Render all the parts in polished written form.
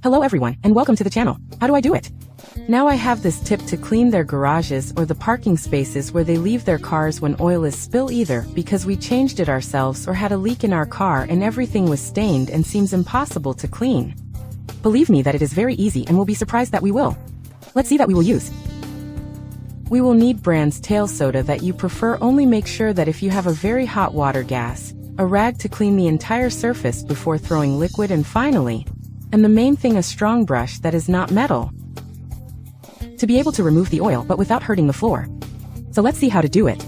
Hello everyone, and welcome to the channel. How do I do it? Now I have this tip to clean their garages or the parking spaces where they leave their cars when oil is spilled, either because we changed it ourselves or had a leak in our car and everything was stained and seems impossible to clean. Believe me that it is very easy and will be surprised that we will. Let's see that we will use. We will need brand's tail soda that you prefer. Only make sure that if you have a very hot water gas, a rag to clean the entire surface before throwing liquid, and finally, and the main thing, a strong brush that is not metal, to be able to remove the oil but without hurting the floor. So let's see how to do it.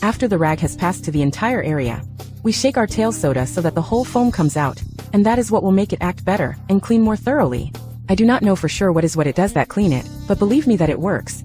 After the rag has passed to the entire area, we shake our tail soda so that the whole foam comes out, and that is what will make it act better and clean more thoroughly. I do not know for sure what it does that clean it, but believe me that it works.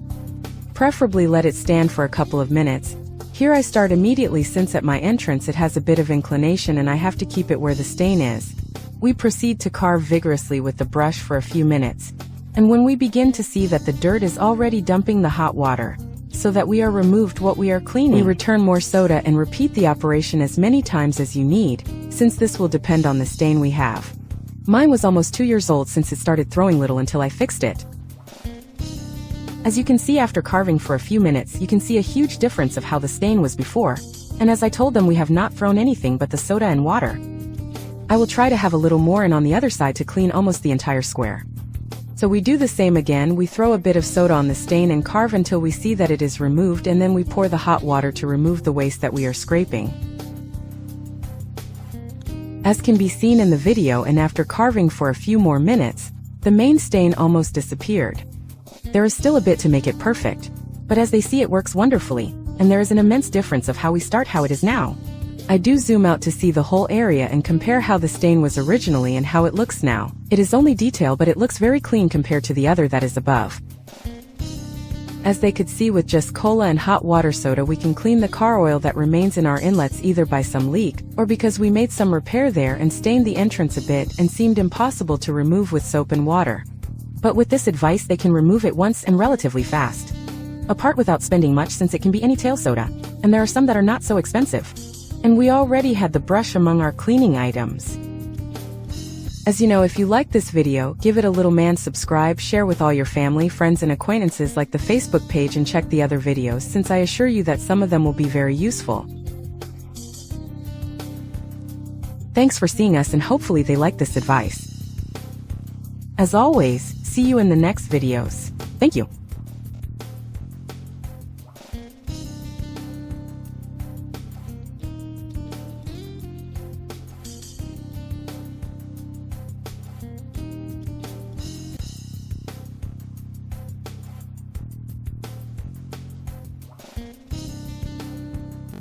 Preferably let it stand for a couple of minutes. Here I start immediately, since at my entrance it has a bit of inclination and I have to keep it where the stain is. We proceed to carve vigorously with the brush for a few minutes, and when we begin to see that the dirt is already dumping the hot water, so that we are removed what we are cleaning, we return more soda and repeat the operation as many times as you need, since this will depend on the stain we have. Mine was almost 2 years old since it started throwing little until I fixed it. As you can see, after carving for a few minutes, you can see a huge difference of how the stain was before, and as I told them, we have not thrown anything but the soda and water. I will try to have a little more and on the other side to clean almost the entire square. So we do the same again. We throw a bit of soda on the stain and carve until we see that it is removed, and then we pour the hot water to remove the waste that we are scraping. As can be seen in the video, and after carving for a few more minutes, the main stain almost disappeared. There is still a bit to make it perfect, but as they see, it works wonderfully, and there is an immense difference of how we start how it is now. I do zoom out to see the whole area and compare how the stain was originally and how it looks now. It is only detail, but it looks very clean compared to the other that is above. As they could see, with just cola and hot water soda we can clean the car oil that remains in our inlets, either by some leak or because we made some repair there and stained the entrance a bit and seemed impossible to remove with soap and water. But with this advice they can remove it once and relatively fast. Apart without spending much, since it can be any tail soda, and there are some that are not so expensive. And we already had the brush among our cleaning items. As you know, if you like this video, give it a little man, subscribe, share with all your family, friends and acquaintances, like the Facebook page, and check the other videos, since I assure you that some of them will be very useful. Thanks for seeing us, and hopefully they like this advice. As always, see you in the next videos. Thank you.